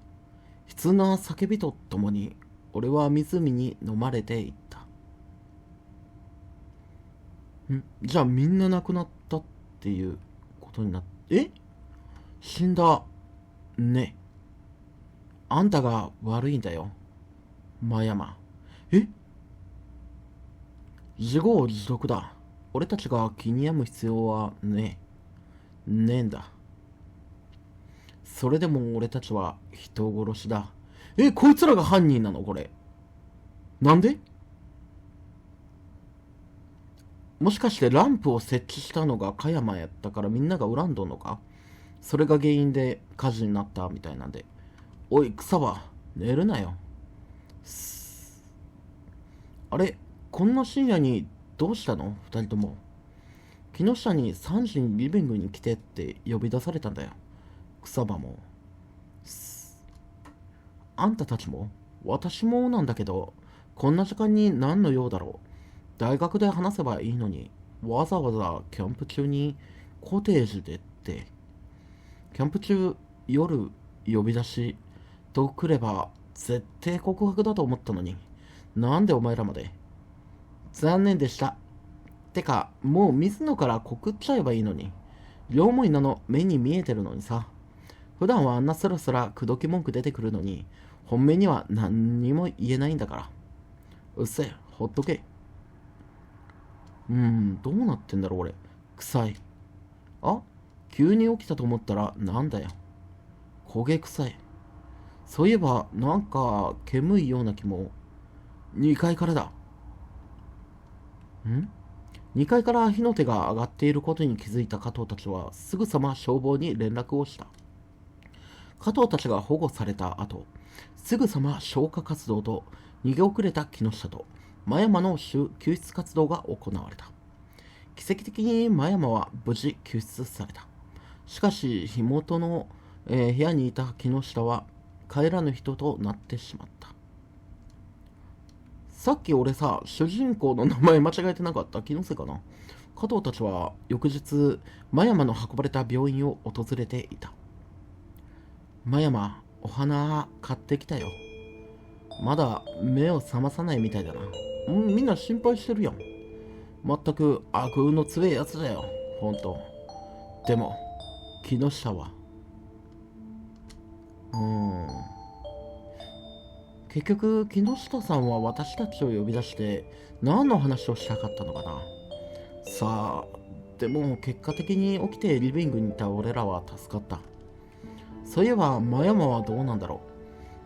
痛な叫びとともに俺は湖に飲まれていった。じゃあみんな亡くなったっていうことになって、死んだね。あんたが悪いんだよ、真山。自業自得だ。俺たちが気に病む必要はねえんだ。それでも俺たちは人殺しだ。こいつらが犯人なのこれ。なんで？もしかしてランプを設置したのが加山やったからみんなが恨んどんのか。それが原因で火事になったみたいなんで。おい草場、寝るなよ。あれ、こんな深夜にどうしたの二人とも。木下に3時にリビングに来てって呼び出されたんだよ。草場も。あんたたちも私もなんだけど、こんな時間に何の用だろう。大学で話せばいいのに、わざわざキャンプ中にコテージでって。キャンプ中夜呼び出しとくれば絶対告白だと思ったのに、なんでお前らまで。残念でした。てかもう水野から告っちゃえばいいのに。両思いなの目に見えてるのにさ。普段はあんなスラスラ口説き文句出てくるのに、本命には何にも言えないんだから。うっせえ、ほっとけ。どうなってんだろう俺。臭い。急に起きたと思ったらなんだよ。焦げ臭い。そういえばなんか煙いような気も。2階からだ。2階から火の手が上がっていることに気づいた加藤たちはすぐさま消防に連絡をした。加藤たちが保護された後、すぐさま消火活動と逃げ遅れた木下と真山の救出活動が行われた。奇跡的に真山は無事救出された。しかし火元の、部屋にいた木下は帰らぬ人となってしまった。さっき俺さ、主人公の名前間違えてなかった？気のせいかな。加藤たちは翌日、真山の運ばれた病院を訪れていた。真山、お花買ってきたよ。まだ目を覚まさないみたいだな。みんな心配してるやん。全く悪運の強いやつだよ、ほんと。でも、木下は。結局、木下さんは私たちを呼び出して何の話をしたかったのかな。さあ、でも結果的に起きてリビングにいた俺らは助かった。そういえば、真山はどうなんだろ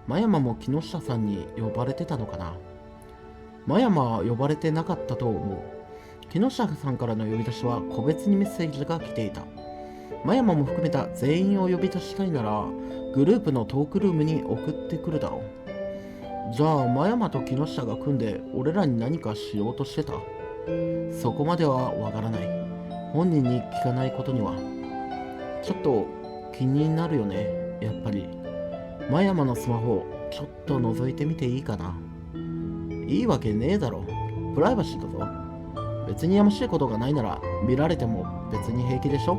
う。真山も木下さんに呼ばれてたのかな。真山は呼ばれてなかったと思う。木下さんからの呼び出しは個別にメッセージが来ていた。真山も含めた全員を呼び出したいなら、グループのトークルームに送ってくるだろう。じゃあ、真山と木下が組んで俺らに何かしようとしてた？そこまではわからない。本人に聞かないことには。ちょっと気になるよね、やっぱり。真山のスマホ、ちょっと覗いてみていいかな。いいわけねえだろ。プライバシーだぞ。別にやましいことがないなら見られても別に平気でしょ。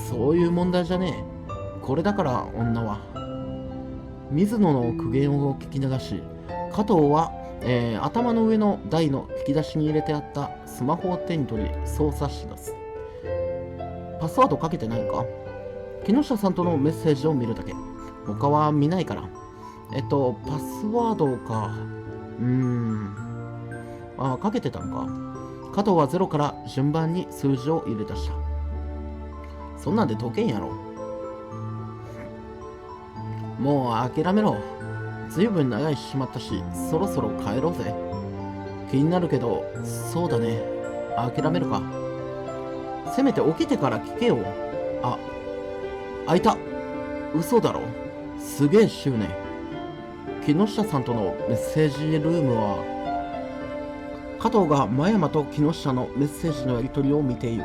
そういう問題じゃねえ。これだから女は。水野の苦言を聞き流し、加藤は、頭の上の台の引き出しに入れてあったスマホを手に取り操作し出す。パスワードかけてないか？木下さんとのメッセージを見るだけ。他は見ないから。パスワードか。かけてたのか。加藤は0から順番に数字を入れ出した。そんなんで解けんやろ。もう諦めろ。ずいぶん長いしまったし、そろそろ帰ろうぜ。気になるけど、そうだね。諦めるか。せめて起きてから聞けよ。開いた。嘘だろ。すげえ執念。木下さんとのメッセージルームは、加藤が真山と木下のメッセージのやり取りを見ていく。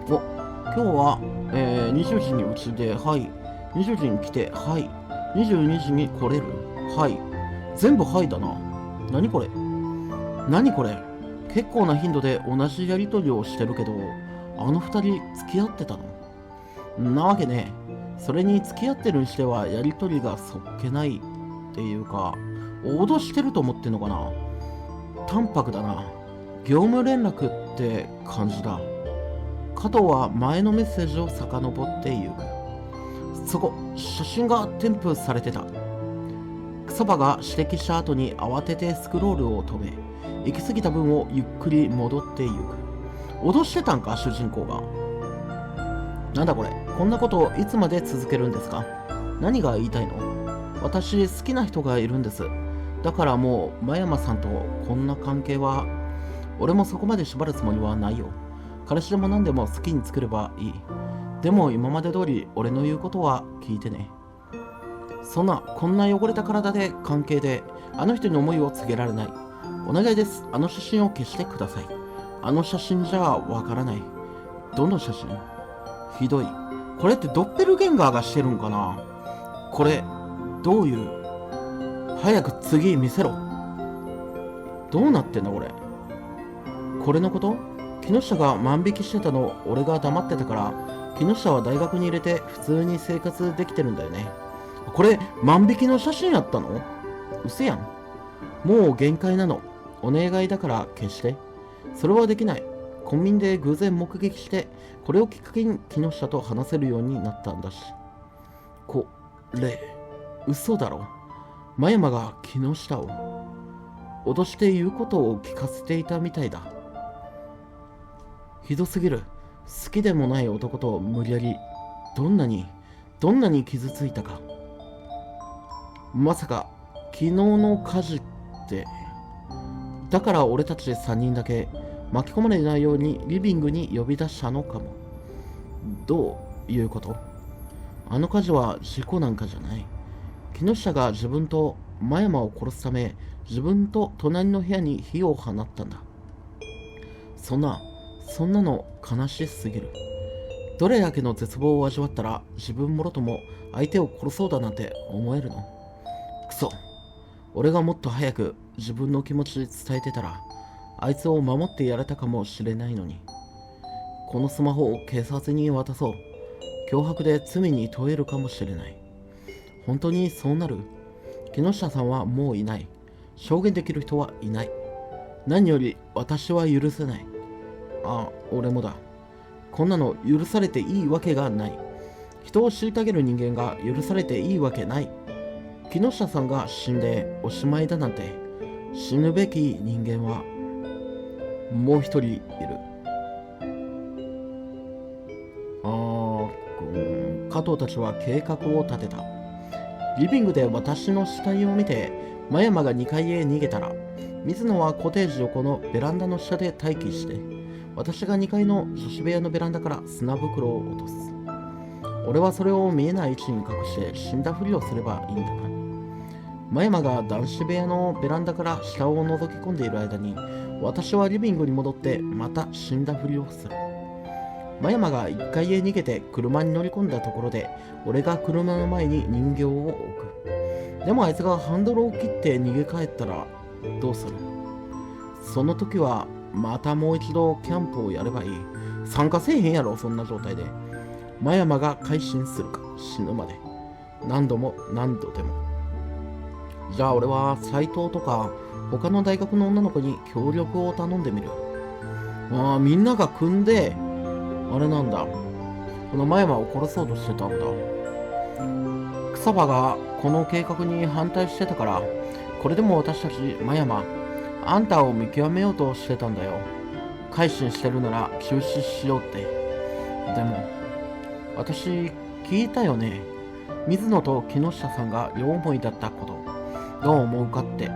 今日は、20時にうちで、はい。20時に来て、はい。22時に来れる、はい。全部はいだな。何これ。結構な頻度で同じやり取りをしてるけど、あの二人付き合ってたの？なわけねえ。それに付き合ってるにしてはやり取りがそっけないっていうか、脅してると思ってんのかな。淡白だな。業務連絡って感じだ。加藤は前のメッセージを遡っていく。そこ、写真が添付されてた。草場が指摘した後に慌ててスクロールを止め、行き過ぎた分をゆっくり戻っていく。脅してたんか、主人公が。なんだこれ、こんなことをいつまで続けるんですか？何が言いたいの？私、好きな人がいるんです。だからもう、真山さんとこんな関係は、俺もそこまで縛るつもりはないよ。彼氏でも何でも好きに作ればいい。でも今まで通り俺の言うことは聞いてね。こんな汚れた体で関係であの人に思いを告げられない。お願いです。あの写真を消してください。あの写真じゃわからない。どの写真？ひどい。これってドッペルゲンガーがしてるんかな。これどういう？早く次見せろ。どうなってんだこれ。これのこと？木下が万引きしてたの俺が黙ってたから、木下は大学に入れて普通に生活できてるんだよね。これ万引きの写真やったの？うせやん。もう限界なの。お願いだから消して。それはできない。コンビニで偶然目撃して、これをきっかけに木下と話せるようになったんだし。これ嘘だろ。真山が木下を脅して言うことを聞かせていたみたいだ。ひどすぎる。好きでもない男と無理やり、どんなに傷ついたか。まさか昨日の火事って。だから俺たち3人だけ巻き込まれないようにリビングに呼び出したのかも。どういうこと？あの火事は事故なんかじゃない。木下が自分と真山を殺すため、自分と隣の部屋に火を放ったんだ。そんなの悲しすぎる。どれだけの絶望を味わったら自分もろとも相手を殺そうだなんて思えるの？くそ。俺がもっと早く自分の気持ち伝えてたら、あいつを守ってやれたかもしれないのに。このスマホを警察に渡そう。脅迫で罪に問えるかもしれない。本当にそうなる？木下さんはもういない。証言できる人はいない。何より私は許せない。あ、俺もだ。こんなの許されていいわけがない。人を虐げる人間が許されていいわけない。木下さんが死んでおしまいだなんて、死ぬべき人間はもう一人いる。加藤たちは計画を立てた。リビングで私の死体を見て真山が2階へ逃げたら、水野はコテージ横のベランダの下で待機して、私が2階の女子部屋のベランダから砂袋を落とす。俺はそれを見えない位置に隠して死んだふりをすればいいんだな。真山が男子部屋のベランダから下を覗き込んでいる間に、私はリビングに戻ってまた死んだふりをする。真山が1階へ逃げて車に乗り込んだところで、俺が車の前に人形を置く。でもあいつがハンドルを切って逃げ帰ったらどうする？その時はまたもう一度キャンプをやればいい。参加せえへんやろ、そんな状態で。真山が改心するか、死ぬまで。何度も何度でも。じゃあ俺は斎藤とか他の大学の女の子に協力を頼んでみる。みんなが組んで、あれなんだ。この真山を殺そうとしてたんだ。草場がこの計画に反対してたから、これでも私たち真山、あんたを見極めようとしてたんだよ。改心してるなら中止しようって。でも、私聞いたよね。水野と木下さんが両思いだったこと。どう思うかって。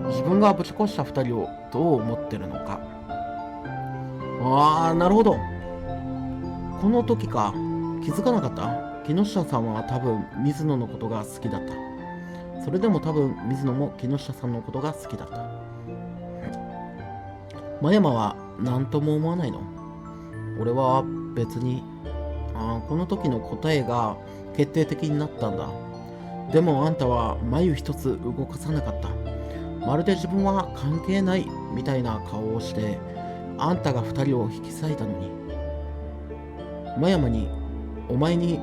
自分がぶち壊した2人をどう思ってるのか。なるほど。この時か。気づかなかった？木下さんは多分水野のことが好きだった。それでも多分水野も木下さんのことが好きだった。真山は何とも思わないの？俺は別に。この時の答えが決定的になったんだ。でもあんたは眉一つ動かさなかった。まるで自分は関係ないみたいな顔をして、あんたが2人を引き裂いたのに。真山に、お前に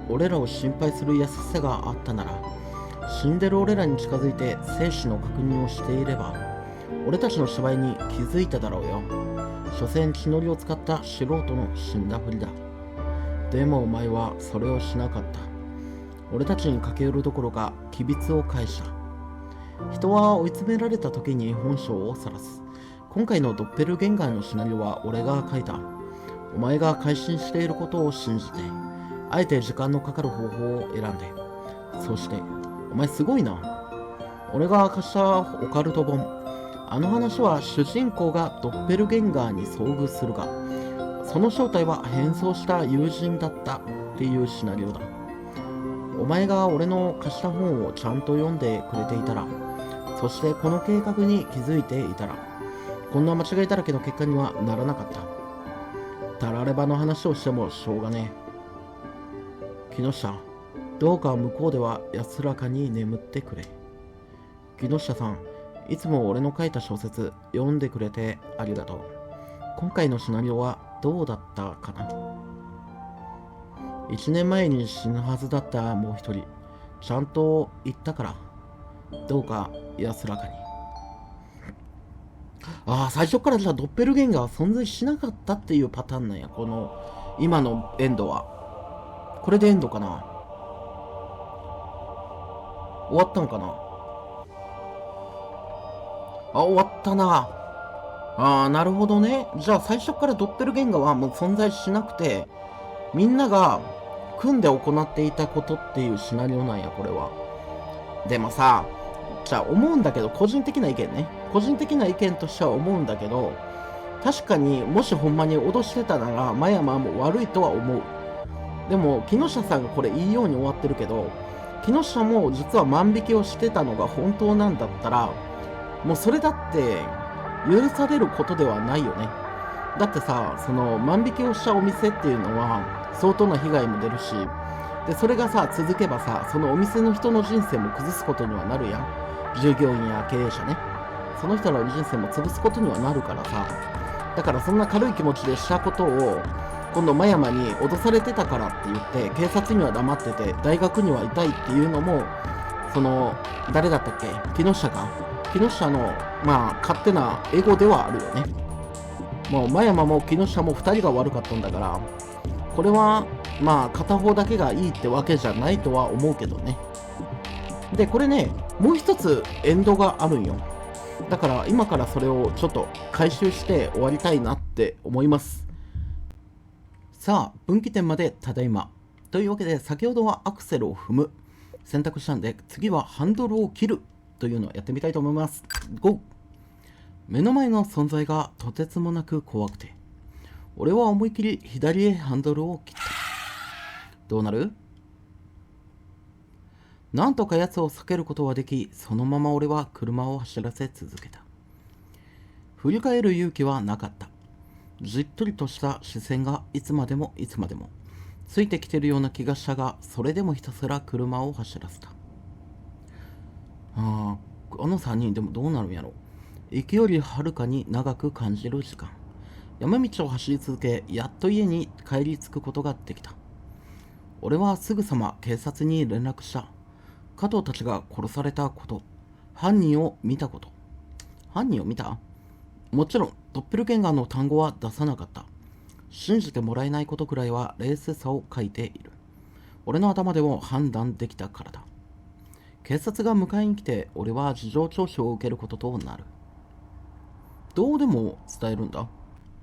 俺らを心配する優しさがあったなら、死んでる俺らに近づいて生死の確認をしていれば、俺たちの芝居に気づいただろうよ。所詮血のりを使った素人の死んだふりだ。でもお前はそれをしなかった。俺たちに駆け寄るどころか機密を返した。人は追い詰められた時に本性を晒す。今回のドッペルゲンガーのシナリオは俺が書いた。お前が改心していることを信じて、あえて時間のかかる方法を選んで。そして、お前すごいな。俺が貸したオカルト本。あの話は主人公がドッペルゲンガーに遭遇するが、その正体は変装した友人だったっていうシナリオだ。お前が俺の貸した本をちゃんと読んでくれていたら、そしてこの計画に気づいていたら、こんな間違いだらけの結果にはならなかった。たらればの話をしてもしょうがねえ。木下、どうか向こうでは安らかに眠ってくれ。木下さん、いつも俺の書いた小説読んでくれてありがとう。今回のシナリオはどうだったかな。1年前に死ぬはずだったもう一人、ちゃんと言ったから、どうか安らかに。最初からじゃあドッペルゲンガーは存在しなかったっていうパターンなんや。この今のエンドはこれでエンドかな。終わったのかな。終わったな。なるほどね。じゃあ最初からドッペルゲンガーはもう存在しなくて、みんなが組んで行っていたことっていうシナリオなんや、これは。でもさ、じゃあ思うんだけど、個人的な意見ね。個人的な意見としては思うんだけど、確かにもしほんまに脅してたなら、真山も悪いとは思う。でも、木下さんがこれいいように終わってるけど、木下も実は万引きをしてたのが本当なんだったら、もうそれだって許されることではないよね。だってさ、その万引きをしたお店っていうのは相当な被害も出るし、でそれがさ続けばさ、そのお店の人の人生も崩すことにはなるやん。従業員や経営者ね、その人らの人生も潰すことにはなるからさ。だからそんな軽い気持ちでしたことを今度真山に脅されてたからって言って警察には黙ってて大学にはいたいっていうのも、その誰だったっけ、木下か、木下の勝手なエゴではあるよね。もう真山も木下も2人が悪かったんだから、これは片方だけがいいってわけじゃないとは思うけどね。でこれね、もう一つエンドがあるんよ。だから今からそれをちょっと回収して終わりたいなって思います。さあ分岐点までただいまというわけで、先ほどはアクセルを踏む選択したんで、次はハンドルを切るというのをやってみたいと思います。ゴー。目の前の存在がとてつもなく怖くて、俺は思い切り左へハンドルを切った。どうなる？なんとか奴を避けることはでき、そのまま俺は車を走らせ続けた。振り返る勇気はなかった。じっとりとした視線がいつまでもついてきてるような気がしたが、それでもひたすら車を走らせた。あの3人でもどうなるんやろ。息よりはるかに長く感じる時間。山道を走り続け、やっと家に帰り着くことができた。俺はすぐさま警察に連絡した。加藤たちが殺されたこと、犯人を見たこと。犯人を見た？もちろんドッペルゲンガーの単語は出さなかった。信じてもらえないことくらいは冷静さを欠いている。俺の頭でも判断できたからだ。警察が迎えに来て、俺は事情聴取を受けることとなる。どうでも伝えるんだ。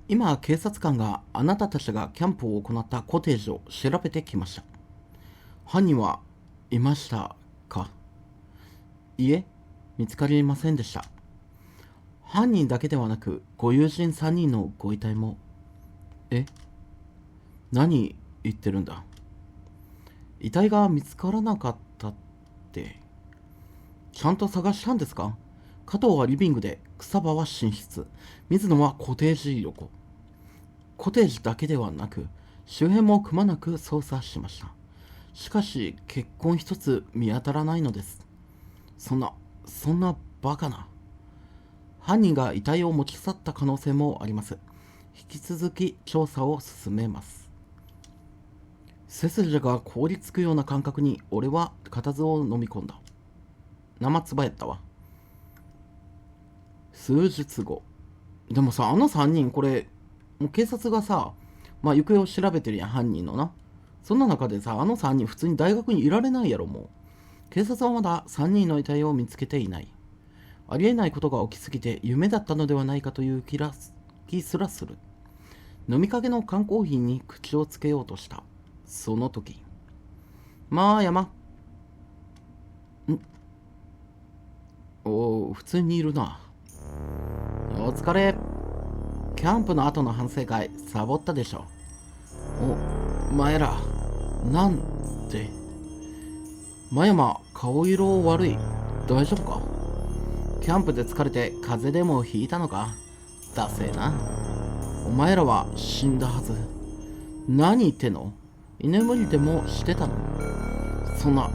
今警察官があなたたちがキャンプを行ったコテージを調べてきました。犯人はいましたか？いえ、見つかりませんでした。犯人だけではなく、ご友人3人のご遺体も。何言ってるんだ。遺体が見つからなかったって、ちゃんと探したんですか？加藤はリビングで、草場は寝室、水野はコテージ横。コテージだけではなく、周辺もくまなく捜査しました。しかし血痕一つ見当たらないのです。そんなバカな。犯人が遺体を持ち去った可能性もあります。引き続き調査を進めます。背筋が凍りつくような感覚に俺は固唾を飲み込んだ。生唾やったわ。数日後。でもさ、あの3人、これもう警察がさ、行方を調べてるやん、犯人のな。そんな中でさ、あの3人普通に大学にいられないやろ。もう警察はまだ3人の遺体を見つけていない。ありえないことが起きすぎて夢だったのではないかという気すらする。飲みかけの缶コーヒーに口をつけようとした。その時、山。普通にいるな。お疲れ。キャンプの後の反省会サボったでしょ。お前ら、なんで。真山、顔色悪い。大丈夫か？キャンプで疲れて風邪でもひいたのか？ダセえな。お前らは死んだはず。何言ってんの？居眠りでもしてたの？そんな、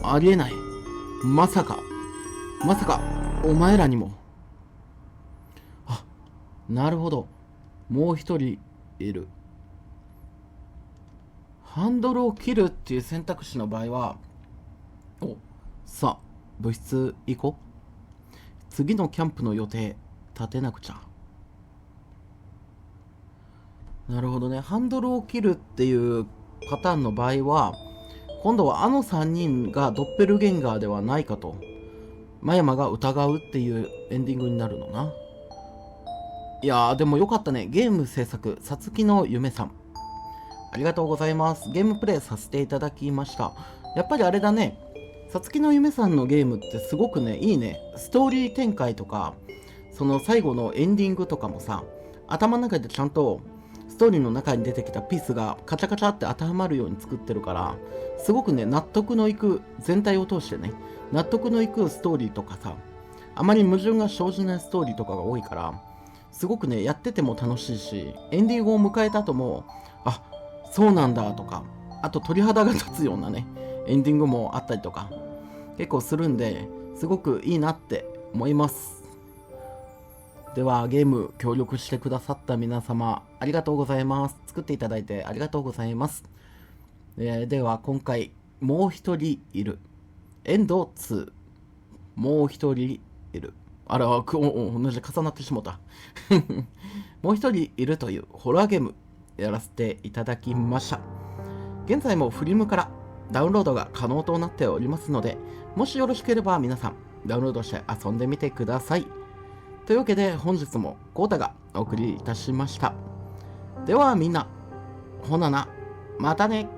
ありえない。まさかお前らにも。なるほど。もう一人いる。ハンドルを切るっていう選択肢の場合は、さあ、部室行こう。次のキャンプの予定立てなくちゃ。なるほどね。ハンドルを切るっていうパターンの場合は、今度はあの3人がドッペルゲンガーではないかと真山が疑うっていうエンディングになるのな。いやーでもよかったね。ゲーム制作さつきの夢さん、ありがとうございます。ゲームプレイさせていただきました。やっぱりあれだね、さつきの夢さんのゲームってすごくね、いいね。ストーリー展開とか、その最後のエンディングとかもさ、頭の中でちゃんとストーリーの中に出てきたピースがカチャカチャって当てはまるように作ってるから、すごくね、納得のいく、全体を通してね、納得のいくストーリーとかさ、あまり矛盾が生じないストーリーとかが多いから、すごくね、やってても楽しいし、エンディングを迎えた後も、あ、そうなんだとか、あと鳥肌が立つようなね、エンディングもあったりとか、結構するんで、すごくいいなって思います。では、ゲーム協力してくださった皆様、ありがとうございます。作っていただいてありがとうございます。では、今回、もう一人いる。エンド2。もう一人いる。あら、同じ重なってしもた。もう一人いるというホラーゲーム、やらせていただきました。現在もフリムからダウンロードが可能となっておりますので、もしよろしければ皆さん、ダウンロードして遊んでみてください。というわけで本日もコータがお送りいたしました。ではみんな、ほなな、またね。